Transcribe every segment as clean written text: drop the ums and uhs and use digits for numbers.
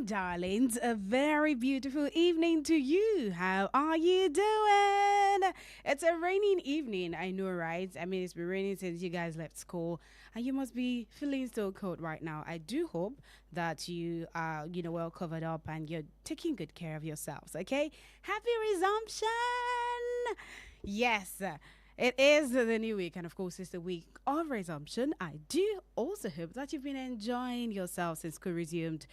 darlings. A very beautiful evening to you. How are you doing? It's a raining evening, I know, right? I mean, it's been raining since you guys left school, and you must be feeling so cold right now. I do hope that you are, well covered up and you're taking good care of yourselves, okay? Happy resumption! Yes. It is the new week, and of course, it's the week of resumption. I do also hope that you've been enjoying yourself since school resumed.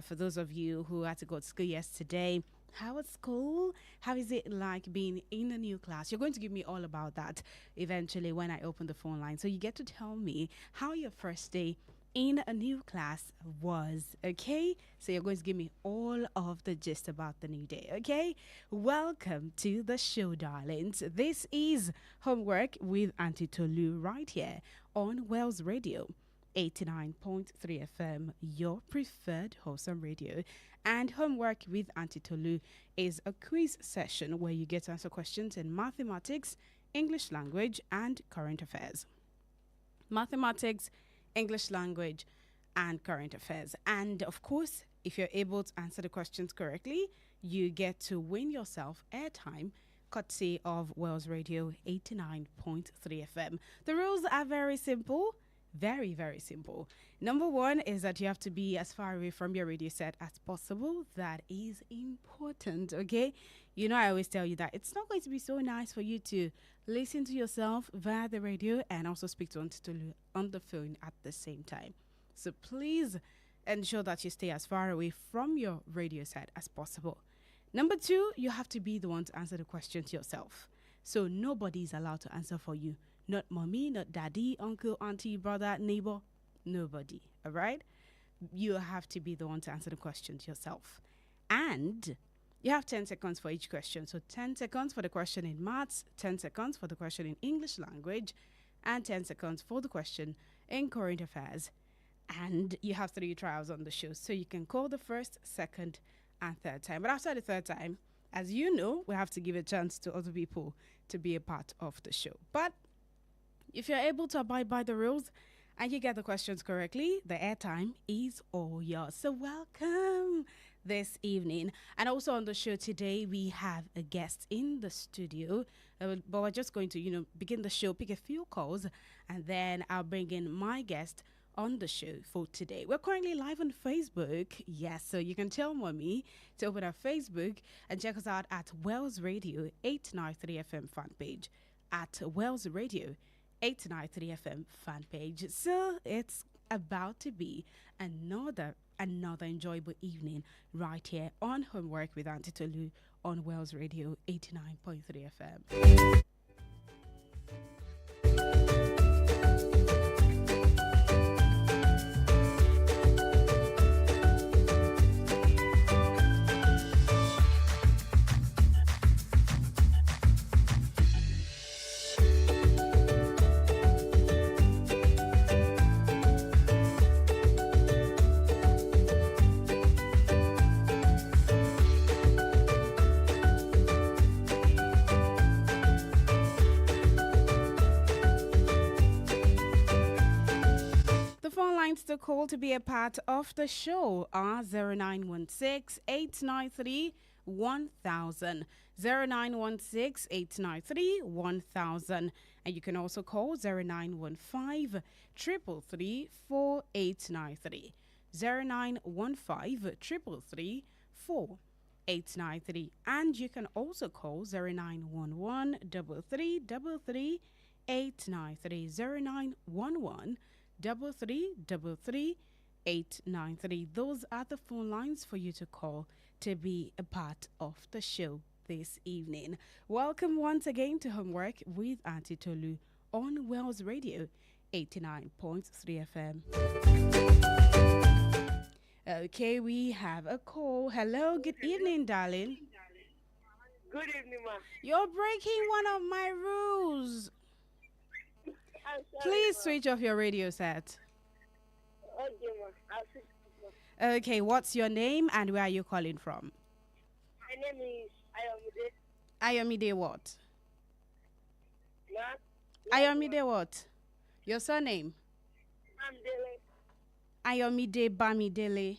For those of you who had to go to school yesterday, how was school? How is it like being in a new class? You're going to give me all about that eventually when I open the phone line. So you get to tell me how your first day in a new class was, okay? So you're going to give me all of the gist about the new day, okay? Welcome to the show, darlings. This is Homework with Auntie Tolu right here on Wells Radio 89.3 FM, your preferred wholesome radio. And Homework with Auntie Tolu is a quiz session where you get to answer questions in mathematics, English language, and current affairs. Mathematics, English language, and current affairs. And of course, if you're able to answer the questions correctly, you get to win yourself airtime courtesy of Wells Radio 89.3 FM. The rules are very simple. Very, very simple. Number one is that you have to be as far away from your radio set as possible. That is important, okay? You know, I always tell you that it's not going to be so nice for you to listen to yourself via the radio and also speak to Antitolu on the phone at the same time. So please ensure that you stay as far away from your radio set as possible. Number two, you have to be the one to answer the questions yourself. So nobody's allowed to answer for you. Not mommy, not daddy, uncle, auntie, brother, neighbor, nobody, all right? You have to be the one to answer the questions yourself. And you have 10 seconds for each question. So 10 seconds for the question in maths, 10 seconds for the question in English language, and 10 seconds for the question in current affairs. And you have 3 trials on the show. So you can call the first, second, and third time. But after the third time, as you know, we have to give a chance to other people to be a part of the show. But if you're able to abide by the rules and you get the questions correctly, the airtime is all yours. So welcome this evening. And also on the show today, we have a guest in the studio. But we're just going to, begin the show, pick a few calls, and then I'll bring in my guest on the show for today. We're currently live on Facebook. Yes, so you can tell Mommy to open our Facebook and check us out at Wells Radio 893 FM fan page. At Wells Radio 893 FM fan page. So it's about to be another enjoyable evening right here on Homework with Auntie Tolu on Wells Radio 89.3 FM. The call to be a part of the show are 0916 893 1000, 0916 893 1000, and you can also call 0915 333 4893, 0915 333 4893, and you can also call 0911 3333 893, 0911 333 Those are the phone lines for you to call to be a part of the show this evening. Welcome once again to Homework with Auntie Tolu on Wells Radio 89.3 FM. Okay, we have a call. Hello, good evening, darling. Good evening, ma. You're breaking one of my rules. Sorry, Please ma. switch off your radio set. Okay, ma. I'll switch it, ma. Okay, what's your name and where are you calling from? My name is Ayomide. Ayomide what? Ma. Ayomide what? Your surname? Bamidele. Ayomide Bamidele.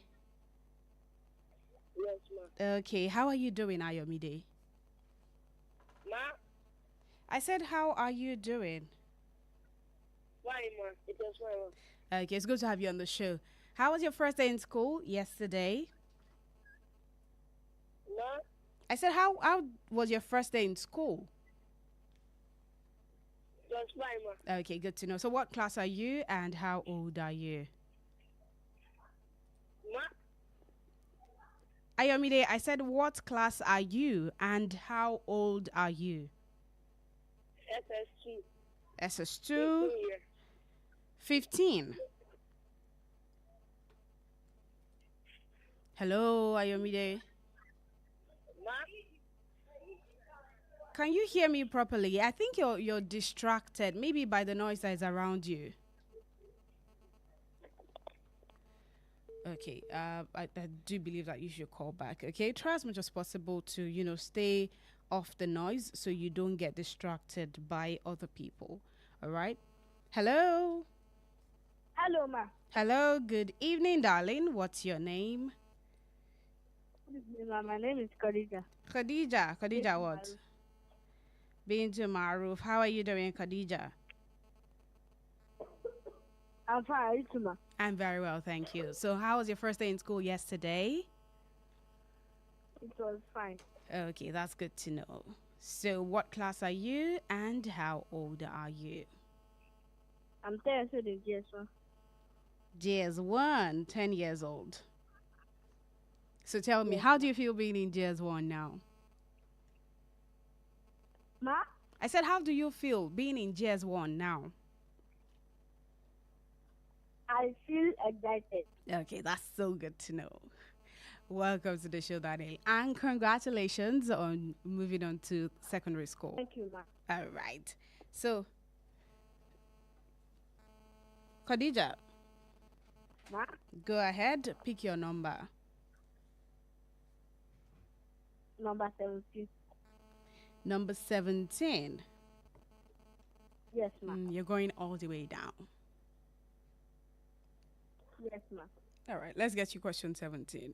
Okay, how are you doing, Ayomide? Ma, I said, how are you doing? why, ma? It was fine. Okay, it's good to have you on the show. How was your first day in school yesterday? Ma, I said, how was your first day in school? it was fine, ma. Okay, good to know. So, what class are you and how old are you? Ma, Ayomide, I said, what class are you and how old are you? SS2. SS2, 15 years. 15. Hello, Ayomide. Ma, Can you hear me properly? I think you're distracted, maybe by the noise that is around you. Okay, I do believe that you should call back. Okay, try as much as possible to stay off the noise so you don't get distracted by other people. All right. Hello. hello, ma. Hello. Good evening, darling. What's your name? Good evening, ma. My name is Khadijat. Khadija. Khadija, what? Bintu Maruf. How are you doing, Khadija? I'm fine. Are you too, ma? I'm very well, thank you. So, how was your first day in school yesterday? It was fine. Okay, that's good to know. So, what class are you and how old are you? I'm 10 years old in GS1. JS1, 10 years old. So, tell me, Yes, how do you feel being in JS1 now? Ma, I said, how do you feel being in JS1 now? I feel excited. Okay, that's so good to know. Welcome to the show, Daniel. And congratulations on moving on to secondary school. Thank you, ma. All right. So, Khadija, Ma, go ahead, pick your number. number 17. Number 17. Yes, ma. You're going all the way down. Yes, ma. All right, let's get you question 17.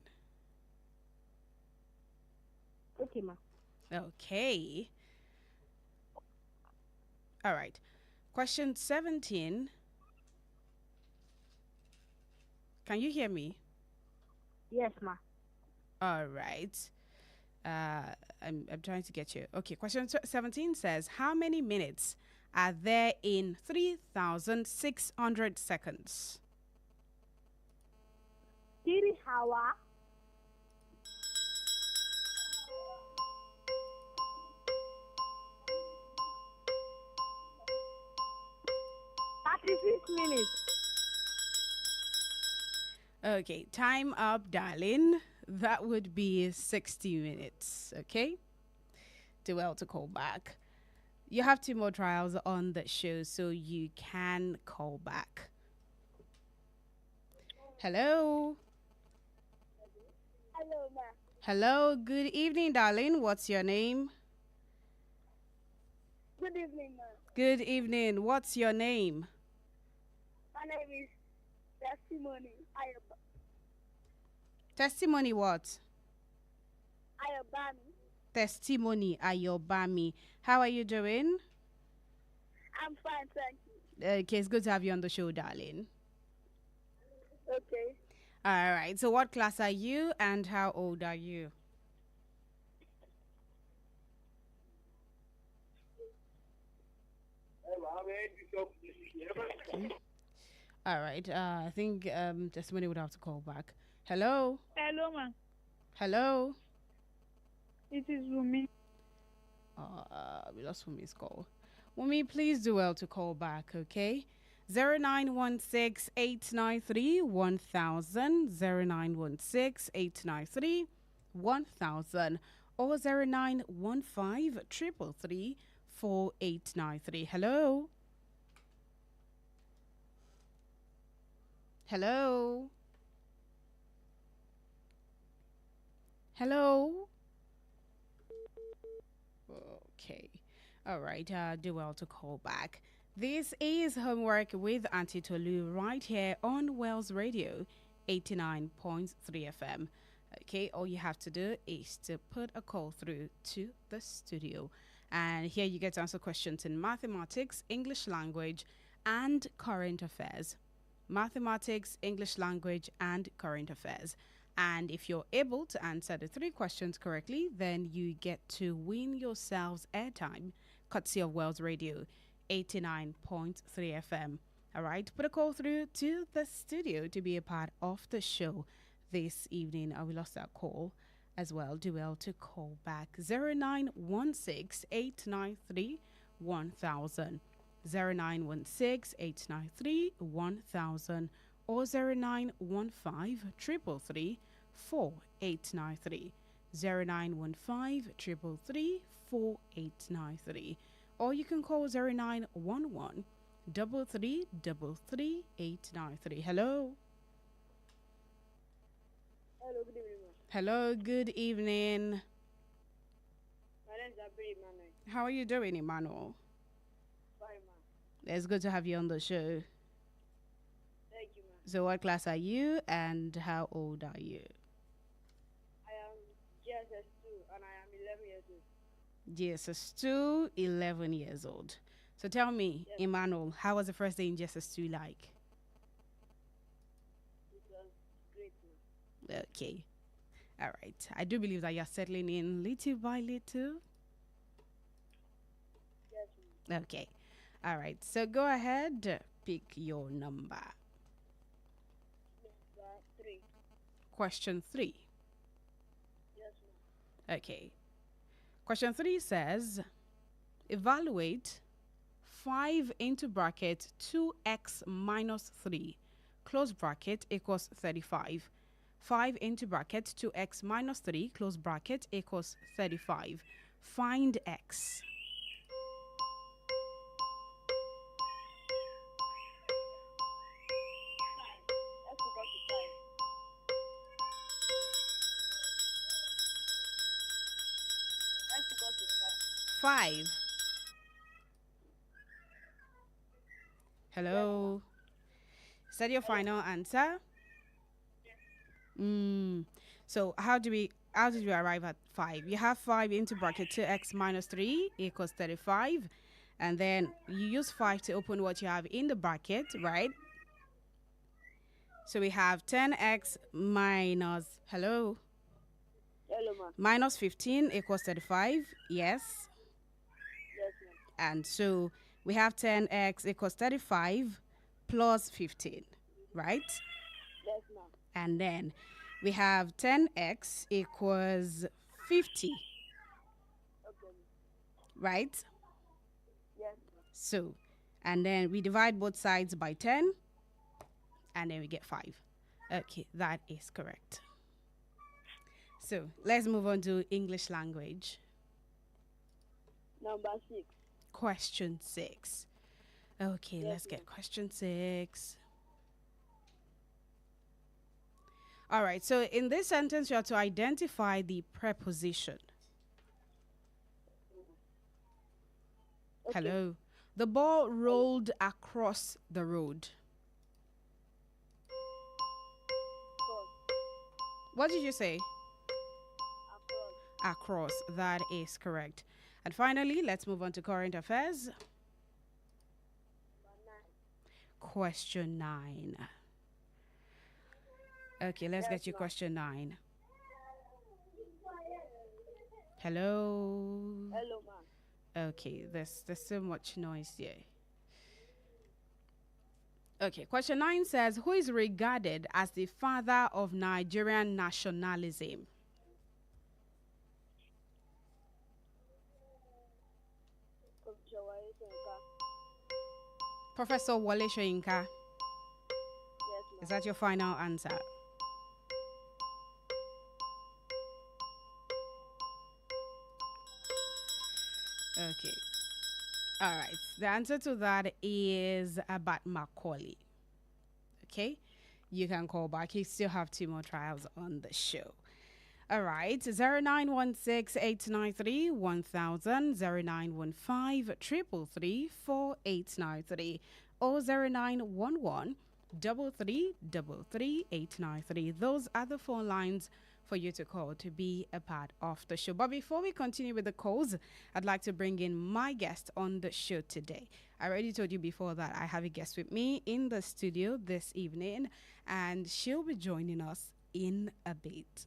Okay, ma. Okay. All right. Question 17. Can you hear me? Yes, ma. All right. I'm trying to get you. Okay, question 17 says, how many minutes are there in 3,600 seconds? 3 hour. Minutes. Okay, time up, darling. That would be 60 minutes. Okay? Do well to call back. You have 2 more trials on the show, so you can call back. Hello. Hello, ma. Hello. Good evening, darling. What's your name? Good evening, ma. Good evening. What's your name? My name is Testimony Testimony what? Ayobami. Testimony Ayobami. How are you doing? I'm fine, thank you. Okay, it's good to have you on the show, darling. Okay. All right. So, what class are you and how old are you? Okay. All right. I think Testimony would have to call back. Hello. Hello, ma. Hello. It is Rumi. We lost Wumi's call. Wumi, please do well to call back, okay? 0916-893-1000, 0916-893-1000, or 0915-333-4893. Hello? Hello? Hello? Okay. All right. Do well to call back. This is Homework with Auntie Tolu right here on Wells Radio 89.3 FM. Okay, all you have to do is to put a call through to the studio. And here you get to answer questions in mathematics, English language, and current affairs. Mathematics, English language, and current affairs. And if you're able to answer the three questions correctly, then you get to win yourselves airtime, courtesy of Wells Radio 89.3 FM. All right, put a call through to the studio to be a part of the show this evening. We lost that call as well. Do well to call back 0916 893 1000. 0916 893 1000 or 0915 333 4893. 0915 333 4893. Or you can call 0911 3333 893. Hello. Hello, good evening, ma'am. Hello, good evening. My name is Abri Emmanuel. How are you doing, Emmanuel? Fine, ma'am. It's good to have you on the show. Thank you, ma'am. So, what class are you and how old are you? I am GSS2 and I am 11 years old. GSS2, 11 years old. So, tell me, Yes. Emmanuel, how was the first day in GSS2 like? It was great, ma'am. Okay. All right. I do believe that you're settling in little by little. Yes, ma'am. Okay. All right. So, go ahead, pick your number. Number 3. Question 3. Yes, ma'am. Okay. Question 3 says, evaluate 5 into bracket 2x minus 3, close bracket, equals 35. 5 into bracket 2x minus 3, close bracket, equals 35. Find x. X equals to 5. X equals to 5. Hello. Is that your final answer? So how did we arrive at 5? You have 5 into bracket 2x minus 3 equals 35. And then you use 5 to open what you have in the bracket, right? So we have 10x minus, hello, 5. Hello, ma'am. minus 15 equals 35. Yes. Yes, ma'am. And so we have 10x equals 35 plus 15, right? Yes, ma'am. And then we have 10x equals 50, Okay, ma'am. right? Yes, ma'am. So, and then we divide both sides by 10, and then we get 5. Okay, that is correct. So, let's move on to English language. Number 6. Question 6. Okay, Yes, let's get ma'am. question 6. All right, so in this sentence, you have to identify the preposition. Okay. Hello. The ball rolled across the road. Cross. What did you say? Across. Across. That is correct. And finally, let's move on to current affairs. Number 9. Question 9. Okay, let's Yes, get you ma'am. question 9. Hello. Hello, ma'am. Okay, there's so much noise here. Okay, question 9 says, who is regarded as the father of Nigerian nationalism? Professor Wale Soyinka. Yes, Is ma'am. that your final answer? Okay. All right. The answer to that is about Macaulay. Okay. You can call back. You still have 2 more trials on the show. All right. 0916 893 1000, 0915 333 4893, or 0911 333 893. Those are the phone lines for you to call to be a part of the show. But before we continue with the calls, I'd like to bring in my guest on the show today. I already told you before that I have a guest with me in the studio this evening, and she'll be joining us in a bit.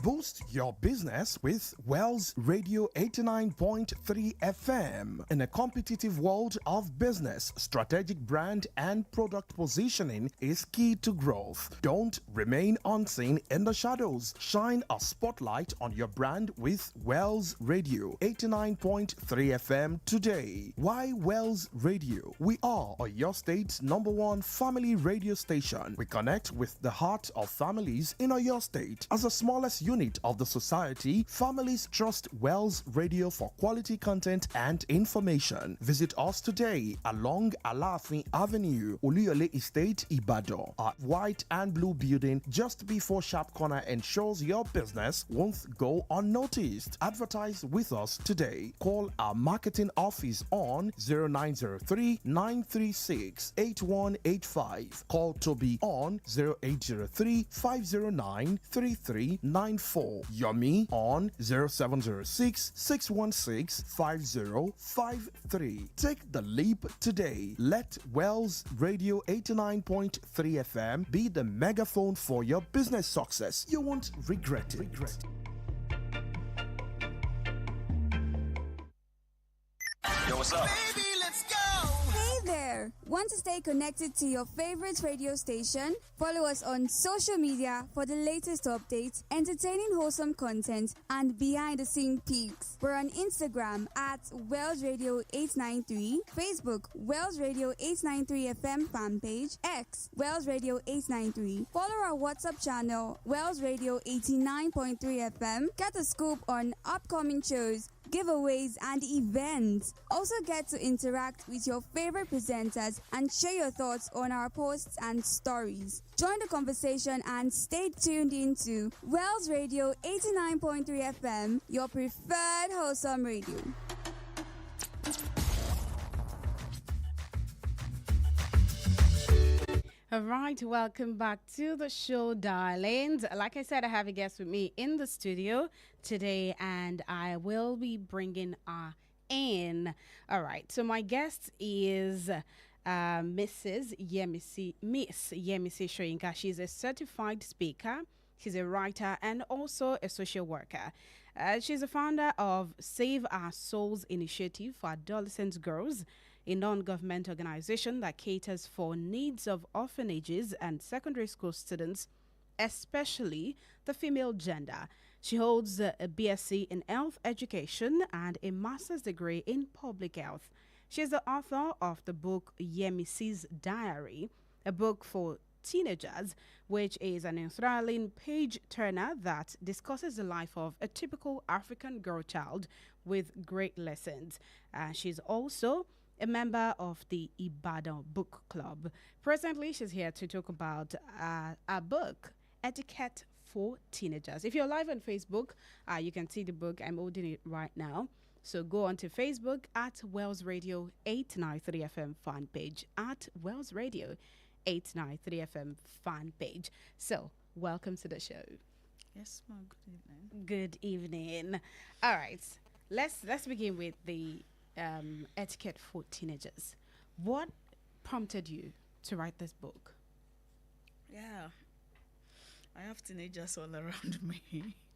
Boost your business with Wells Radio 89.3 FM. In a competitive world of business, strategic brand and product positioning is key to growth. Don't remain unseen in the shadows. Shine a spotlight on your brand with Wells Radio 89.3 FM today. Why Wells Radio? We are your state's #1 family radio station. We connect with the heart of families in your state. As the smallest unit of the society, families trust Wells Radio for quality content and information. Visit us today along Alafin Avenue, Oluyole Estate, Ibadan. Our white and blue building just before Sharp Corner ensures your business won't go unnoticed. Advertise with us today. Call our marketing office on 0903 936 8185. Call Toby on 0803 509 3394. Yomi on 0706 616 5053. Take the leap today. Let Wells Radio 89.3 FM be the megaphone for your business success. You won't regret it. Yo, what's up? Baby, let's go! Hey there! Want to stay connected to your favorite radio station? Follow us on social media for the latest updates, entertaining wholesome content, and behind-the-scene peaks. We're on Instagram at Wells Radio 893, Facebook Wells Radio 893 FM fan page, X Wells Radio 893. Follow our WhatsApp channel Wells Radio 89.3 FM. Get a scoop on upcoming shows, giveaways, and events. Also get to interact with your favorite presenters and share your thoughts on our posts and stories. Join the conversation and stay tuned into Wells Radio 89.3 FM, your preferred wholesome radio. All right, welcome back to the show, darlings. Like I said, I have a guest with me in the studio today, and I will be bringing her in. All right, so my guest is Miss Yemisi Shoyinka. She's a certified speaker, she's a writer, and also a social worker. She's the founder of Save Our Souls Initiative for Adolescent Girls, a non-government organization that caters for needs of orphanages and secondary school students, especially the female gender. She holds a BSc in Health Education and a master's degree in Public Health. She is the author of the book Yemisi's Diary, a book for teenagers, which is an enthralling page-turner that discusses the life of a typical African girl child with great lessons. She's also a member of the Ibadan Book Club. Presently, she's here to talk about a book, Etiquette for Teenagers. If you're live on Facebook, you can see the book. I'm holding it right now. So go on to Facebook at Wells Radio 893 FM fan page, at Wells Radio 893 FM fan page. So welcome to the show. Yes, ma'am. Good evening. Good evening. All right, let's begin with the etiquette for teenagers. What prompted you to write this book? Yeah, I have teenagers all around me.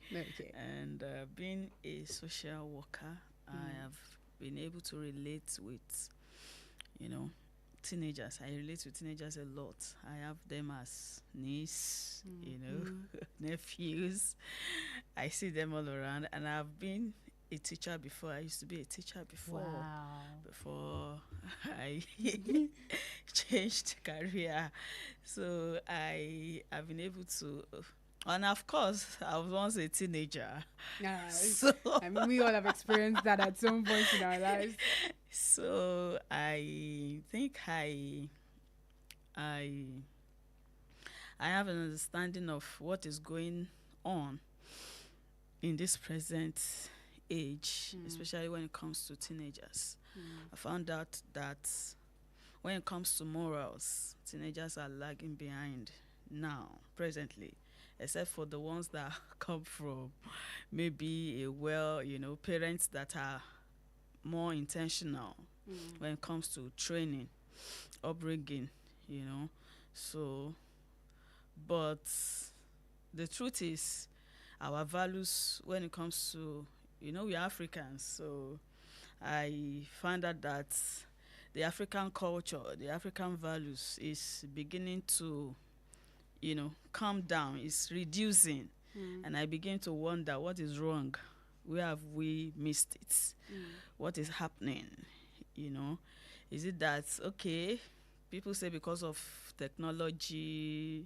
Okay. And being a social worker, I have been able to relate with, teenagers. I relate with teenagers a lot. I have them as niece, nephews. I see them all around, and I've been a teacher before. I used to be a teacher before. Before I changed career. So I have been able to, and of course, I was once a teenager. So I mean, we all have experienced that at some point in our lives. So I think I have an understanding of what is going on in this present age, especially when it comes to teenagers. I found out that when it comes to morals, teenagers are lagging behind now, presently, except for the ones that come from maybe parents that are more intentional when it comes to training, upbringing, So, but the truth is, our values when it comes to, we are Africans, so I find out that the African culture, the African values is beginning to, calm down, it's reducing. And I begin to wonder what is wrong. Where have we missed it? What is happening? Is it that, okay, people say because of technology,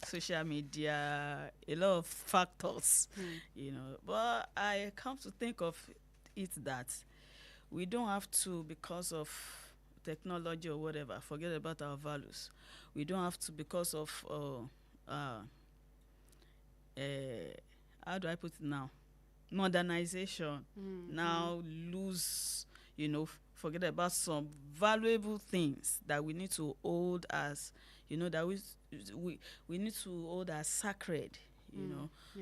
social media, a lot of factors, but I come to think of it that we don't have to, because of technology or whatever, forget about our values. We don't have to, because of how do I put it now? Modernization. Now lose, forget about some valuable things that we need to hold as, that we need to hold as sacred,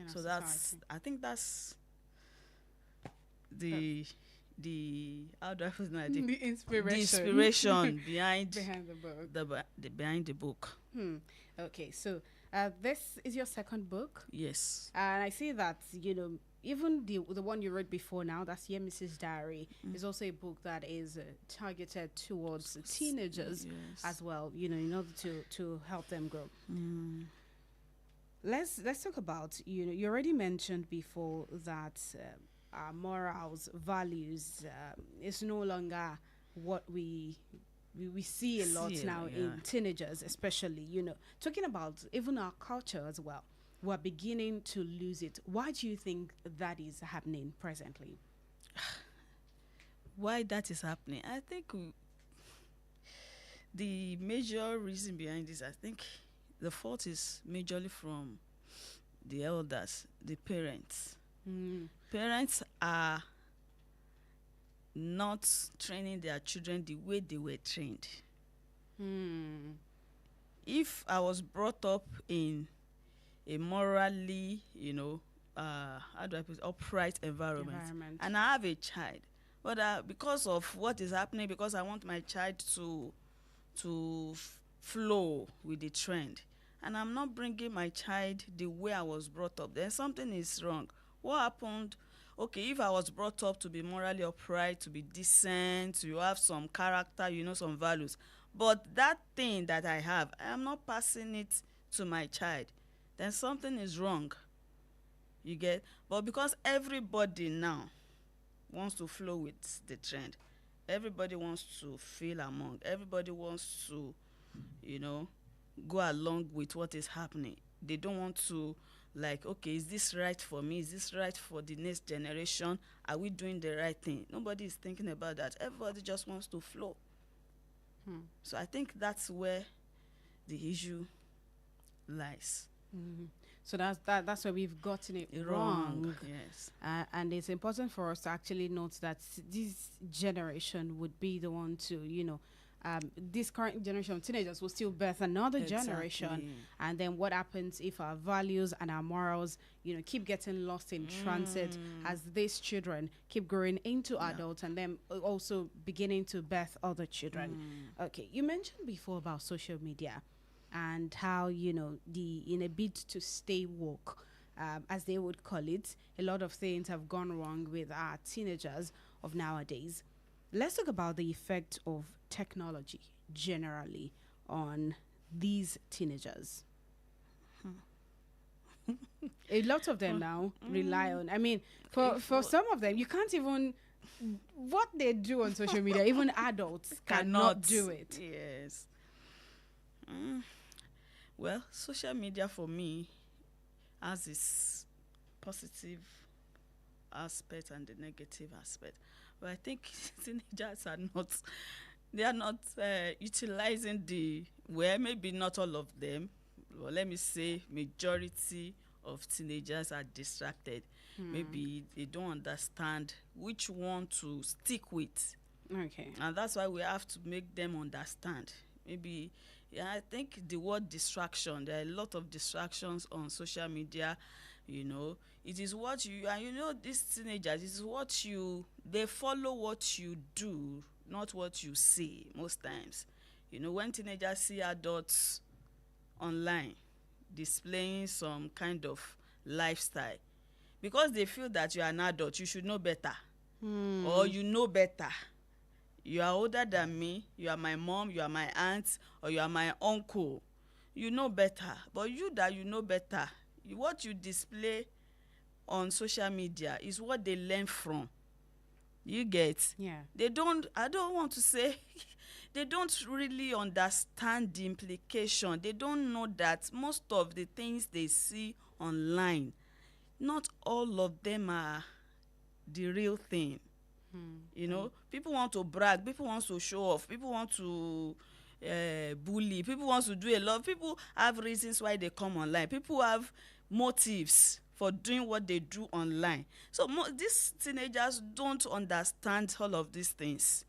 So that's, I think that's the how do I put it? The inspiration. The inspiration behind the book. Behind the book. Okay, so this is your second book. Yes. And I see that, even the one you wrote before now, that's Your Mrs. Diary, is also a book that is targeted towards teenagers as well, in order to help them grow. Let's talk about, you already mentioned before that our morals, values is no longer what we see a lot now in teenagers, especially, talking about even our culture as well. We're beginning to lose it. Why do you think that is happening presently? Why that is happening? I think the major reason behind this, I think the fault is majorly from the elders, the parents. Parents are not training their children the way they were trained. If I was brought up in a morally, how do I put it, upright environment, and I have a child, but because of what is happening, because I want my child to flow with the trend, and I'm not bringing my child the way I was brought up, then something is wrong. What happened? Okay, if I was brought up to be morally upright, to be decent, to have some character, some values, but that thing that I have, I am not passing it to my child, then something is wrong. You get? But because everybody now wants to flow with the trend, everybody wants to feel among, everybody wants to, go along with what is happening. They don't want to like, okay, is this right for me? Is this right for the next generation? Are we doing the right thing? Nobody is thinking about that. Everybody just wants to flow. So I think that's where the issue lies. So that's where we've gotten it wrong. Yes. And it's important for us to actually note that this generation would be the one to, this current generation of teenagers will still birth another generation. And then what happens if our values and our morals, keep getting lost in transit as these children keep growing into adults and then also beginning to birth other children. Okay, you mentioned before about social media and how, in a bid to stay woke, as they would call it, a lot of things have gone wrong with our teenagers of nowadays. Let's talk about the effect of technology generally on these teenagers. A lot of them now rely on, for some of them, you can't even, what they do on social media, even adults cannot do it. Yes. Well, social media for me has its positive aspect and the negative aspect. But I think teenagers are not utilizing maybe not all of them, but let me say majority of teenagers are distracted. Maybe they don't understand which one to stick with. Okay. And that's why we have to make them understand. Maybe, I think the word distraction, there are a lot of distractions on social media, It is what these teenagers, they follow what you do, not what you see most times. When teenagers see adults online displaying some kind of lifestyle, because they feel that you are an adult, you should know better, or you know better. You are older than me, you are my mom, you are my aunt, or you are my uncle. You know better. But you know better, what you display on social media is what they learn from. You get? Yeah. I don't want to say, they don't really understand the implication. They don't know that most of the things they see online, not all of them are the real thing. People want to brag, people want to show off, people want to bully, people want to do a lot. People have reasons why they come online. People have motives for doing what they do online. So these teenagers don't understand all of these things.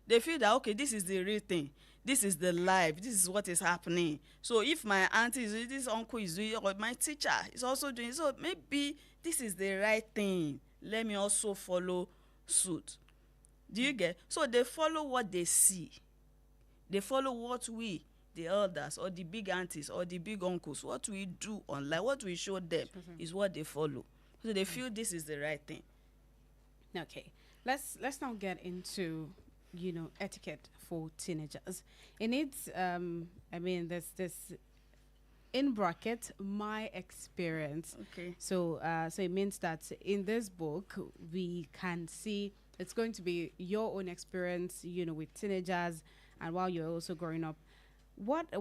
They feel that, okay, this is the real thing. This is the life. This is what is happening. So if my auntie is doing, this uncle is doing, or my teacher is also doing, so maybe this is the right thing. Let me also follow suit. Do you get? So they follow what they see. They follow what we, the elders or the big aunties or the big uncles, what we do online, what we show them is what they follow. So they feel this is the right thing. Okay, let's now get into etiquette for teenagers. In it, there's this in bracket my experience. Okay. So it means that in this book we can see it's going to be your own experience, with teenagers, and while you're also growing up. What do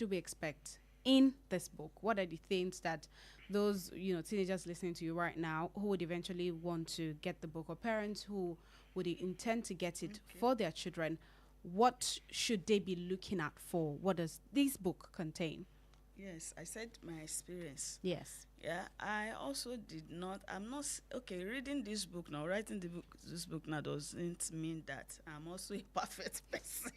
we expect in this book? What are the things that those teenagers listening to you right now who would eventually want to get the book, or parents who would intend to get it for their children, what should they be looking out for? What does this book contain? Yes, I said my experience. Yes. Yeah, I also reading this book now, writing this book now doesn't mean that I'm also a perfect person.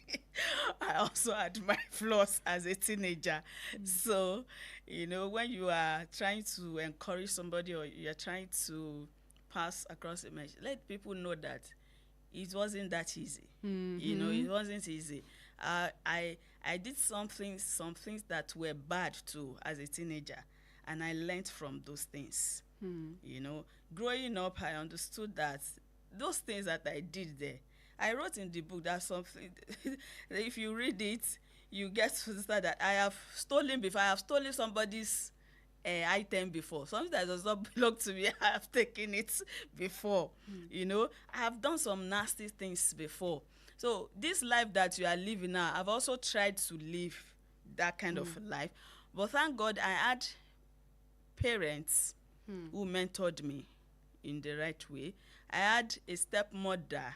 I also had my flaws as a teenager. So, when you are trying to encourage somebody or you're trying to pass across a message, let people know that it wasn't that easy. It wasn't easy. I did some things that were bad too as a teenager, and I learned from those things. Growing up, I understood that those things that I did there, I wrote in the book that something, if you read it, you get to understand that I have stolen before. I have stolen somebody's item before. Something that does not belong to me, I have taken it before. I have done some nasty things before. So this life that you are living now, I've also tried to live that kind of life. But thank God I had parents who mentored me in the right way. I had a stepmother,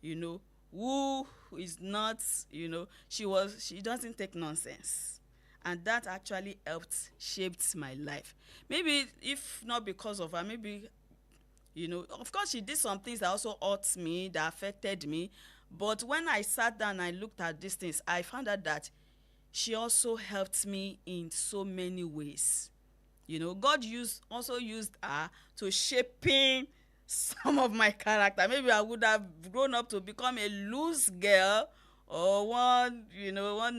you know, who is not, you know, she doesn't take nonsense. And that actually shaped my life. Maybe if not because of her, maybe, you know, of course she did some things that also hurt me, that affected me. But when I sat down and I looked at these things, I found out that she also helped me in so many ways. You know, God also used her to shaping some of my character. Maybe I would have grown up to become a loose girl or one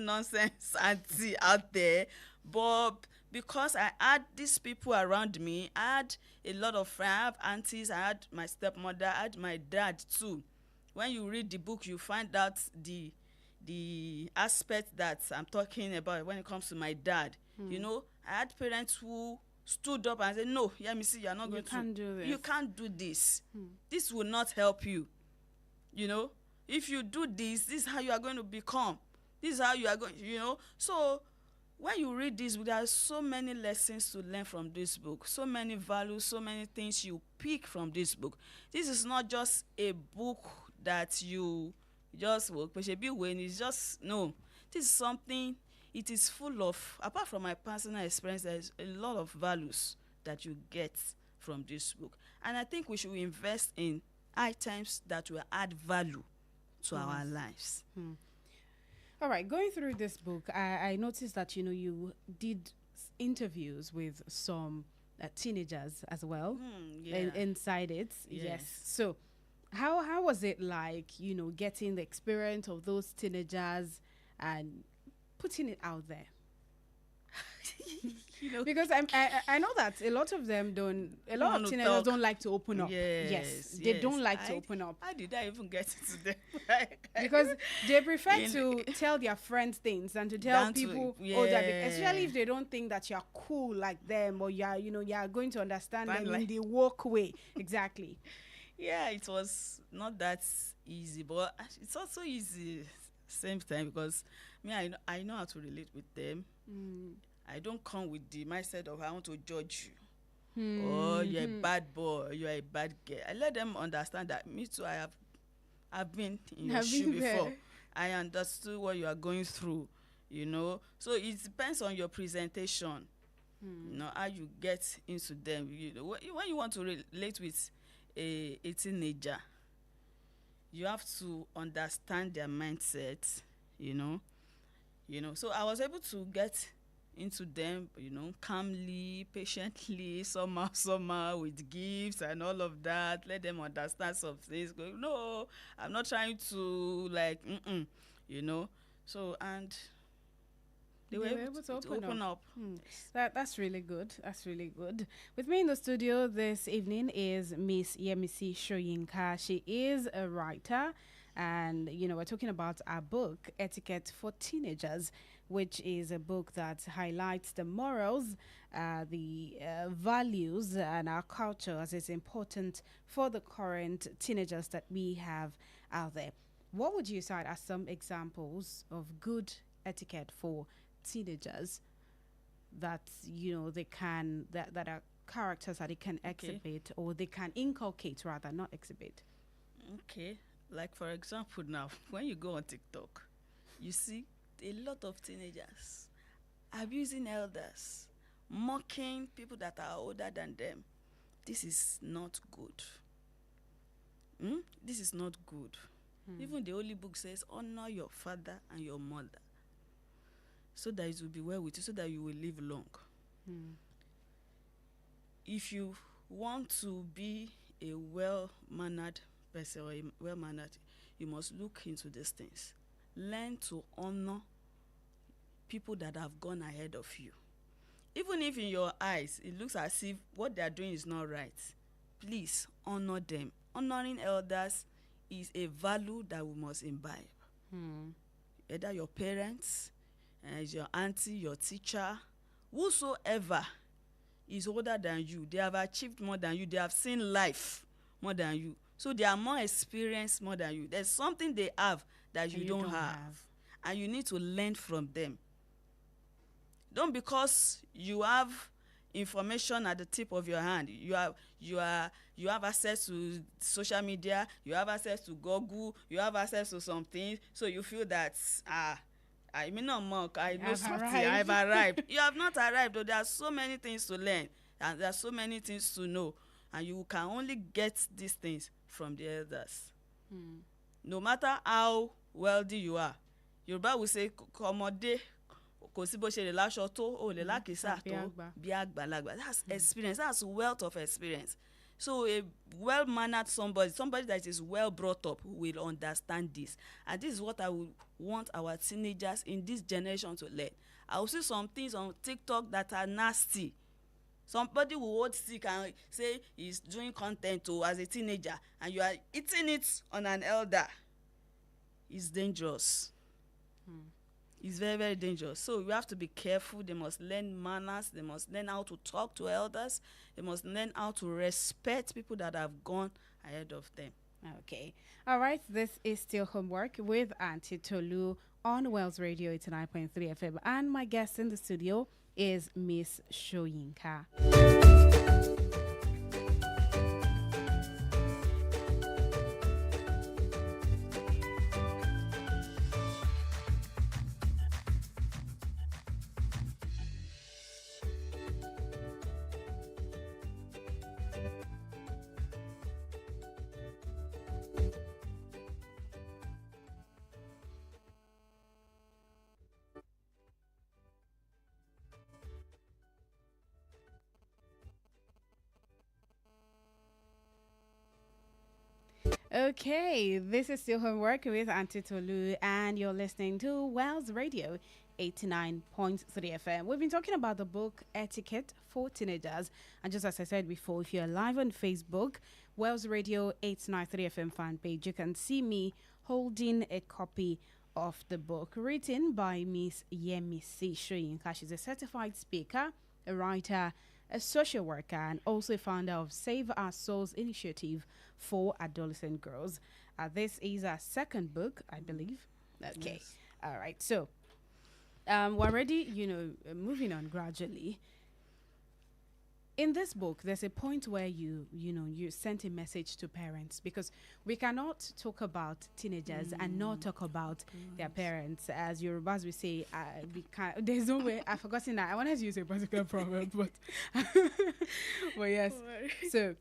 nonsense auntie out there. But because I had these people around me, I had a lot of friends. I have aunties, I had my stepmother, I had my dad too. When you read the book, you find out the aspect that I'm talking about when it comes to my dad. You know, I had parents who stood up and said, no, yeah, me see, you're not going to. You can't do this. This will not help you. You know, if you do this, this is how you are going to become. This is how you are going, you know. So when you read this book, there are so many lessons to learn from this book, so many values, so many things you pick from this book. This is not just a book that you just work, but it's just, no. This is something, it is full of, apart from my personal experience, there's a lot of values that you get from this book. And I think we should invest in items that will add value to our lives. All right, going through this book, I noticed that, you know, you did interviews with some teenagers as well inside it. Yes. So how was it like, you know, getting the experience of those teenagers and putting it out there? You know, because I know that a lot of them a lot of teenagers don't like to open up. Yes, they don't like to open up. How did I even get into them? Because they prefer to tell their friends things than to tell people especially if they don't think that you're cool like them, or you're going to understand them in the woke way. Exactly. Yeah, it was not that easy, but it's also easy same time, because me, I know how to relate with them. I don't come with the mindset of I want to judge you, or you're a bad boy, or you're a bad girl. I let them understand that me too, I've been in your shoe before. I understood what you are going through, you know. So it depends on your presentation, you know, how you get into them. You know, when you want to relate with a teenager, you have to understand their mindset, you know. So I was able to get into them, you know, calmly, patiently, somehow with gifts and all of that. Let them understand some things. Go, no, I'm not trying to like, you know. So, and they were able to open up. That's really good. That's really good. With me in the studio this evening is Miss Yemisi Shoyinka. She is a writer, and you know, we're talking about our book, Etiquette for Teenagers, which is a book that highlights the morals, the values, and our culture as it's important for the current teenagers that we have out there. What would you cite as some examples of good etiquette for teenagers that, you know, they can, that are characters that they can exhibit, or they can inculcate rather, not exhibit? Okay, like for example now, when you go on TikTok, you see a lot of teenagers abusing elders, mocking people that are older than them. This is not good. This is not good. Even the Holy Book says, honor your father and your mother, so that it will be well with you, so that you will live long. If you want to be a well-mannered person, or well-mannered, you must look into these things. Learn to honor people that have gone ahead of you. Even if in your eyes it looks as if what they are doing is not right, please honor them. Honoring elders is a value that we must imbibe. Either your parents, your auntie, your teacher, whosoever is older than you, they have achieved more than you, they have seen life more than you, so they are more experienced more than you. There's something they have that you don't have, and you need to learn from them. Don't, because you have information at the tip of your hand, you have access to social media, you have access to Google, you have access to some things, so you feel that I mean, not mock, I know something, I've arrived. You have not arrived, though. There are so many things to learn, and there are so many things to know, and you can only get these things from the elders. No matter how wealthy you are, Yoruba will say kọmọdé kò sí bó ṣe lè láṣọ tó o lè lákìsà tó bí àgbàlagbà. That's experience, that's wealth of experience. So a well-mannered somebody that is well brought up will understand this. And this is what I would want our teenagers in this generation to learn. I will see some things on TikTok that are nasty. Somebody will hold stick and say he's doing content as a teenager, and you are eating it on an elder. It's dangerous. It's very, very dangerous. So you have to be careful. They must learn manners. They must learn how to talk to elders. They must learn how to respect people that have gone ahead of them. Okay. All right. This is still homework with Auntie Tolu on Wells Radio 89.3 FM. And my guest in the studio is Miss Shoyinka. Okay, this is still homework with Auntie Tolu, and you're listening to Wells Radio 89.3 FM. We've been talking about the book Etiquette for Teenagers, and just as I said before, if you're live on Facebook, Wells Radio 893 FM fan page, you can see me holding a copy of the book written by Miss Yemisi Shoyinka. She's a certified speaker, a writer, a social worker, and also a founder of Save Our Souls initiative for adolescent girls. This is our second book, I believe. Okay. Yes. All right. So we're already, moving on gradually. In this book, there's a point where you sent a message to parents, because we cannot talk about teenagers and not talk about their parents. As Yorubas we say, there's no way. I've forgotten that. I wanted to use a particular proverb, but but yes. So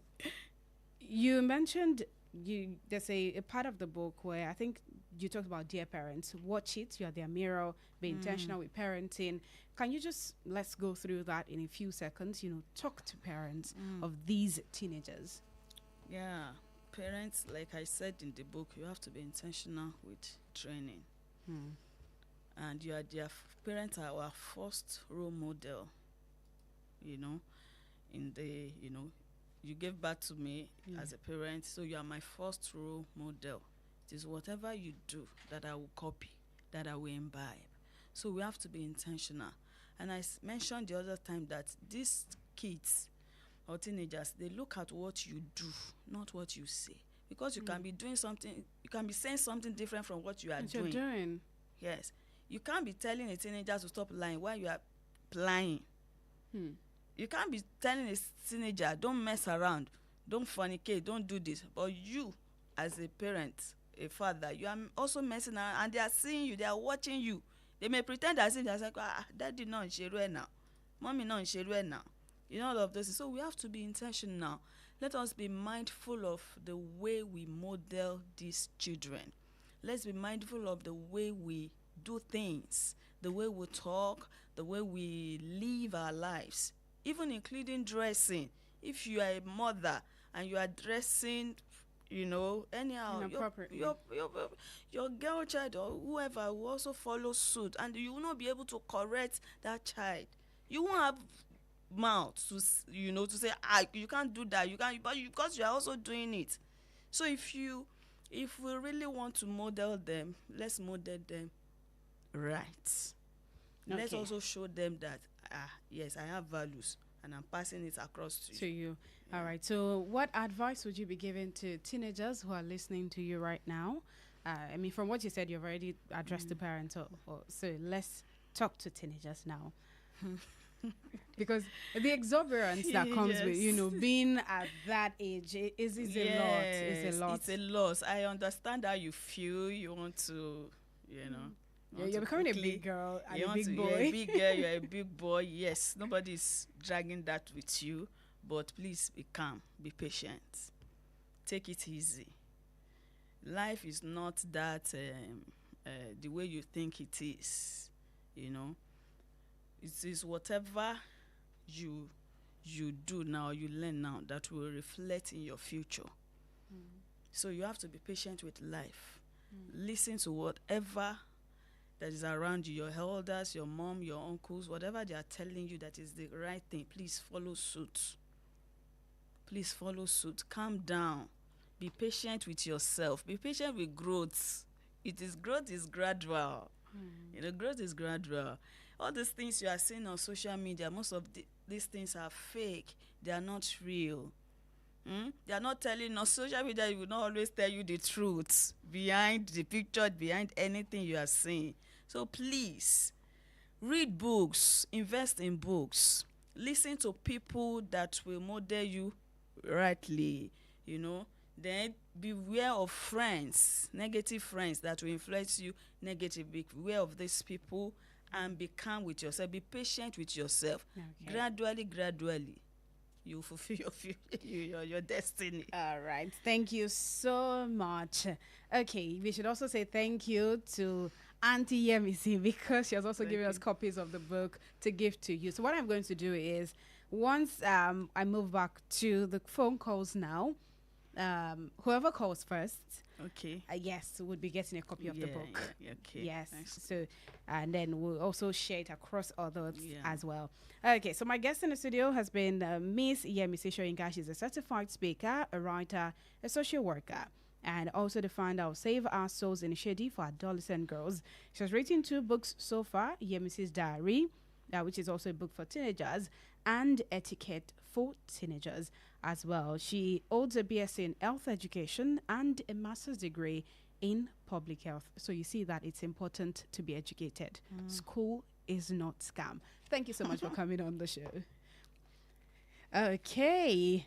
you mentioned there's a part of the book where I think you talked about dear parents. Watch it. You are their mirror. Be intentional with parenting. Can you let's go through that in a few seconds? Talk to parents of these teenagers. Yeah, parents, like I said in the book, you have to be intentional with training. And parents are our first role model. You gave birth to me as a parent, so you are my first role model. It is whatever you do that I will copy, that I will imbibe. So we have to be intentional. And I mentioned the other time that these kids or teenagers, they look at what you do, not what you say. Because you can be doing something, you can be saying something different from what you are doing. You're doing. Yes. You can't be telling a teenager to stop lying while you are lying. You can't be telling a teenager, don't mess around, don't fornicate, don't do this. But you, as a parent, a father, you are also messing around, and they are seeing you, they are watching you. They may pretend as if they're like, daddy no in now, mommy no in now. All of those. So we have to be intentional. Let us be mindful of the way we model these children. Let's be mindful of the way we do things, the way we talk, the way we live our lives, even including dressing. If you are a mother and you are dressing, anyhow, your girl child or whoever will also follow suit, and you will not be able to correct that child. You won't have mouth to say, you can't do that, because you are also doing it. So if we really want to model them, let's model them right. Okay. Let's also show them that yes, I have values and I'm passing it across to you. All right. So what advice would you be giving to teenagers who are listening to you right now? From what you said, you've already addressed the parents. So let's talk to teenagers now. Because the exuberance that comes with, Yes. being at that age is a lot. It's a lot. It's a loss. I understand how you feel. You want to, you know. Yeah, you're becoming a big girl and a big boy. You're a big girl, you're a big boy. Yes, nobody's dragging that with you. But please be calm, be patient. Take it easy. Life is not that the way you think it is, you know. It is whatever you do now, you learn now, that will reflect in your future. So you have to be patient with life. Listen to whatever that is around you, your elders, your mom, your uncles, whatever they are telling you that is the right thing. Please follow suit. Please follow suit. Calm down. Be patient with yourself. Be patient with growth. Growth is gradual. Growth is gradual. All these things you are seeing on social media, most of these things are fake. They are not real. They are not telling us. Social media will not always tell you the truth behind the picture, behind anything you are seeing. So please, read books, invest in books, listen to people that will model you rightly, Then beware of friends, negative friends that will influence you negatively. Beware of these people and be calm with yourself. Be patient with yourself. Okay. Gradually, you fulfill your destiny. All right. Thank you so much. Okay, we should also say thank you to Auntie Yemisi because she has also given us copies of the book to give to you. So what I'm going to do is once I move back to the phone calls now, whoever calls first, Okay. yes, would be getting a copy of the book. Yeah, okay. Yes. Thanks. So, and then we'll also share it across others Yeah. as well. Okay. So my guest in the studio has been Miss Yemisi Shoyinka. She's a certified speaker, a writer, a social worker, and also the founder of Save Our Souls Initiative for adolescent girls. She has written 2 books so far: Yemisi's Diary, which is also a book for teenagers, and Etiquette for Teenagers as well. She holds a BSc in Health Education and a master's degree in Public Health. So you see that it's important to be educated. School is not scam. Thank you so much for coming on the show. Okay.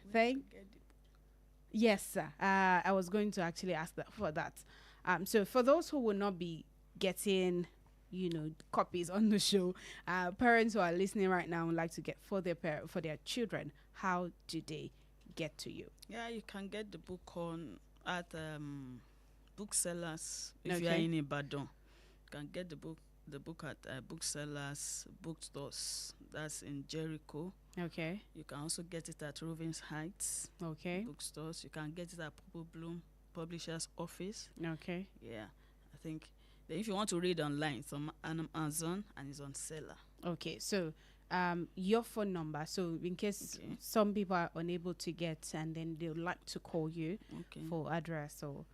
Yes, sir. I was going to actually ask for that. So for those who will not be getting copies on the show, parents who are listening right now would like to get for their children, how do they get to you? Yeah, you can get the book at booksellers if you are in Ibadan. You can get the book at booksellers, bookstores. That's in Jericho. Okay. You can also get it at Rovings Heights. Okay. Bookstores. You can get it at Purple Bloom Publishers Office. Okay. Yeah, I think. If you want to read online, it's on Amazon and it's on Seller. Okay, so your phone number. So in case some people are unable to get, and then they would like to call you for address or.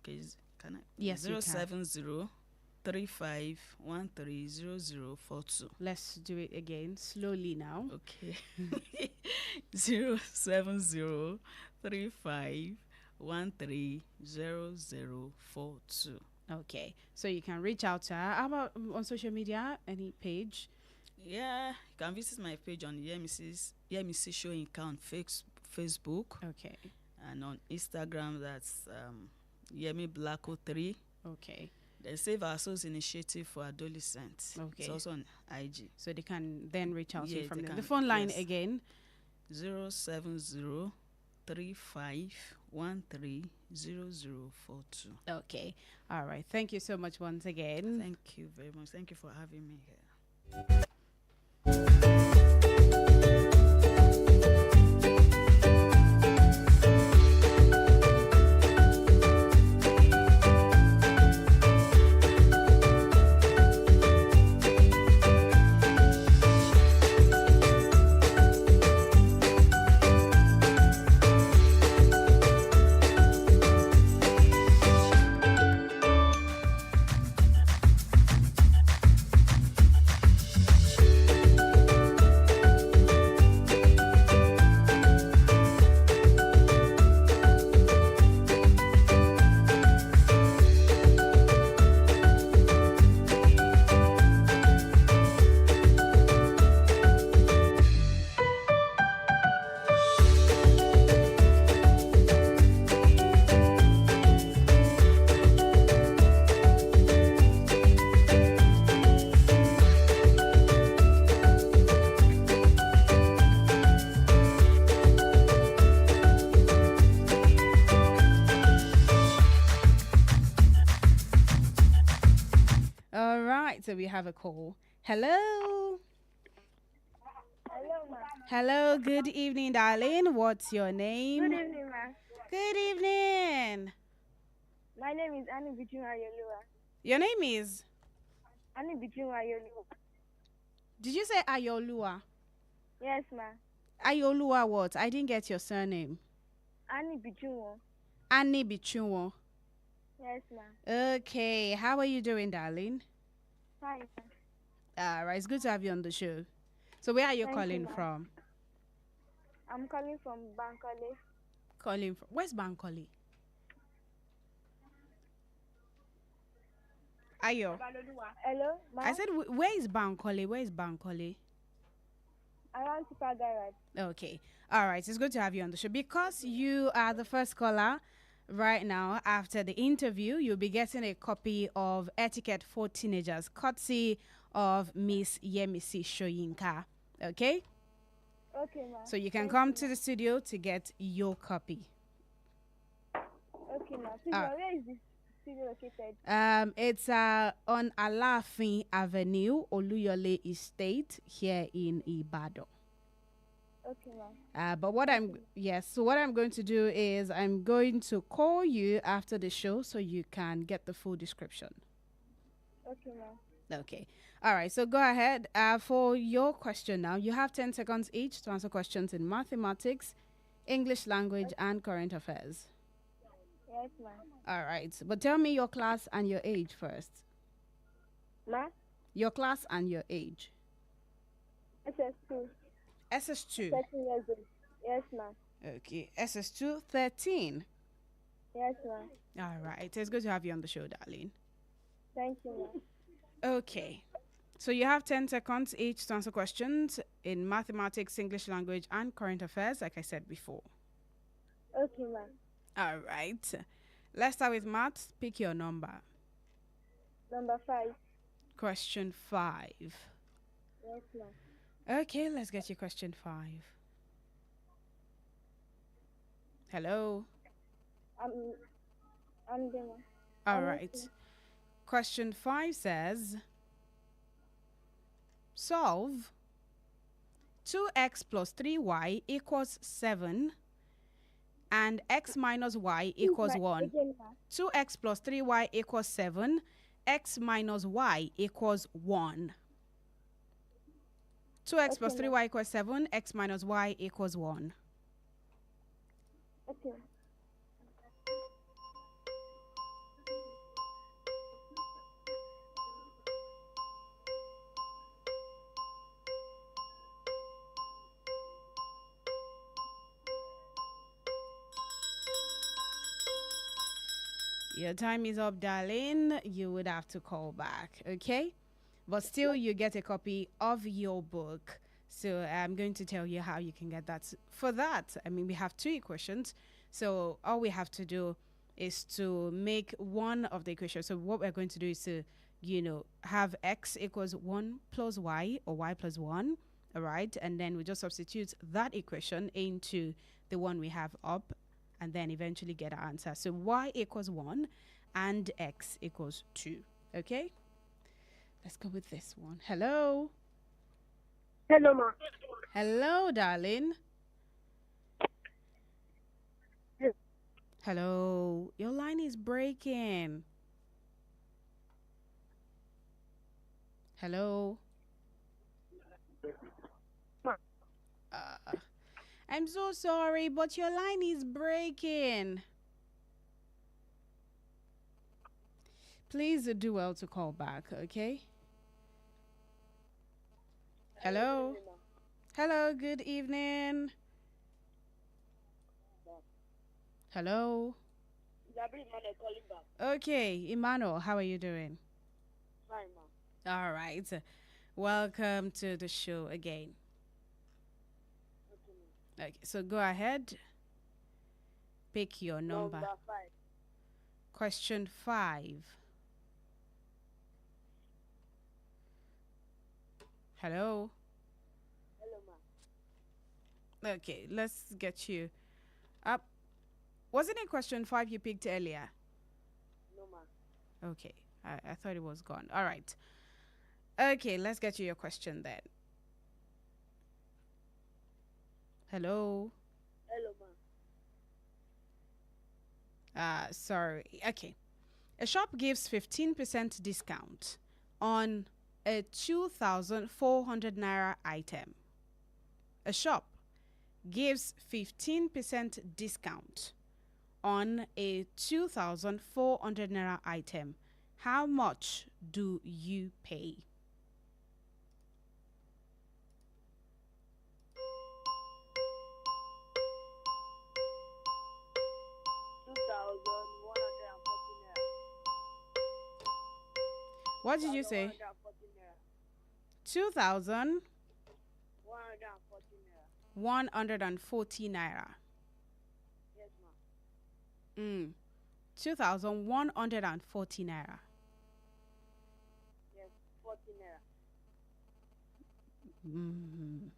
Okay, can I? Yes, 070-3513-0042. Let's do it again slowly now. Okay. 070-3513-0042. Okay, so you can reach out to her. How about on social media? Any page? Yeah, you can visit my page on Yemisi Shoyinka on Facebook. Okay. And on Instagram, that's Yemi Blacko3. Okay. The Save Our Souls Initiative for Adolescents. Okay. It's also on IG. So they can then reach out to you from there. The can, phone line again. 070-3513-0042. Okay. All right. Thank you so much once again. Thank you very much. Thank you for having me here. we have a call. Hello. Hello, ma. Hello. Good evening, darling. What's your Good name? evening, ma. Good evening. My name is Annie Bijunwa Yolua. Your name is? Annie Bijunwa Yolua. Did you say Ayolua? Yes, ma. Ayolua what? I didn't get your surname. Annie Bijunwa. Annie Bichunwo. Yes, ma. Okay. How are you doing, darling? Fine, ma. All right. It's good to have you on the show. So where are you Thank you, calling ma'am. from? I'm calling from Bankole. Calling from where's Bankole? Ayo. Hello, ma. I said where is Bankole? Where is Bankole? Around Super Garage. Okay. All right. It's good to have you on the show. Because you are the first caller right now after the interview, you'll be getting a copy of Etiquette for Teenagers, courtesy of Miss Yemisi Shoyinka. Okay? Okay, ma. So you can Thank come you, to the studio to get your copy. Okay, ma. Please, Ah. ma, where is this studio located? It's on Alafin Avenue, Oluyole Estate, here in Ibadan. Okay, ma. But what I'm going to do is I'm going to call you after the show so you can get the full description. Okay, ma. Okay. All right. So go ahead. For your question now, you have 10 seconds each to answer questions in mathematics, English language, and current affairs. Yes, ma. All right. But tell me your class and your age first. Ma? Your class and your age. SS2. SS2. 13 years old. Yes, ma. Okay. SS2, 13. Yes, ma. All right. It's good to have you on the show, darling. Thank you, ma. Okay. So you have 10 seconds each to answer questions in mathematics, English language, and current affairs, like I said before. Okay, ma. All right. Let's start with maths. Pick your number. Number 5. Question 5. Yes, ma. Okay, let's get you question 5. Hello. I'm gonna. All right. Question 5 says, solve 2x plus 3y equals 7 and x minus y equals 1. Again, ma. 2x plus 3y equals 7, x minus y equals 1. 2x plus Okay, 3y equals 7, x minus y equals 1. Okay. Your time is up, darling. You would have to call back, okay? But still, you get a copy of your book. So I'm going to tell you how you can get that. For that, I mean, we have 2 equations. So all we have to do is to make one of the equations. So what we're going to do is to, have x equals 1 plus y or y plus 1, all right? And then we just substitute that equation into the one we have up and then eventually get our answer. So y equals 1 and x equals 2, okay? Let's go with this one. Hello? Hello, ma. Hello, darling. Yes. Hello. Your line is breaking. Hello? Ma. I'm so sorry, but your line is breaking. Please do well to call back, okay? Hello? Hello, good evening. Hello? Okay, Emmanuel, how are you doing? Fine, ma. All right. Welcome to the show again. Okay, so go ahead. Pick your number. Number 5. Question 5. Hello? Hello, ma. Okay, let's get you up. Wasn't it question 5 you picked earlier? No, ma. Okay, I thought it was gone. All right. Okay, let's get you your question then. Hello. Hello, ma. Sorry. Okay. A shop gives 15% discount on a 2,400 naira item. A shop gives 15% discount on a 2,400 naira item. How much do you pay? What did you say? 2,140 naira. Yes, ma'am. 2,140 naira. Yes, 40 naira.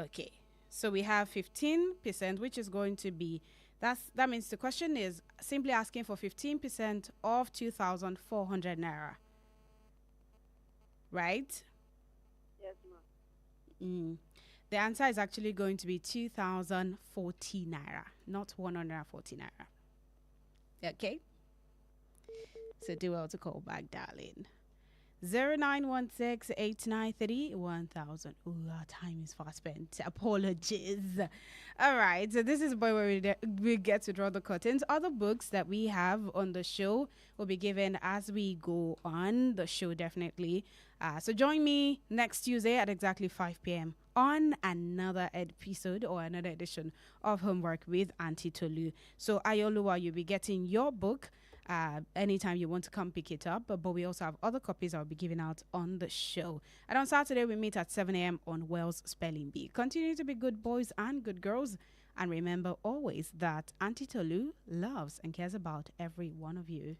Okay. So we have 15%, which is going to be, that means the question is simply asking for 15% of 2,400 naira. Right? Yes, ma'am. The answer is actually going to be 2,040 naira, not 140 naira. Okay? So do well to call back, darling. 0916-893-1000. Ooh, our time is fast spent. Apologies. All right. So this is the point where we get to draw the curtains. Other books that we have on the show will be given as we go on the show, definitely. So join me next Tuesday at exactly 5 p.m. on another episode or another edition of Homework with Auntie Tolu. So Ayoluwa, you'll be getting your book anytime you want to come pick it up, but we also have other copies I'll be giving out on the show. And on Saturday we meet at 7 a.m. on Wells Spelling Bee. Continue to be good boys and good girls, and remember always that Auntie Tolu loves and cares about every one of you.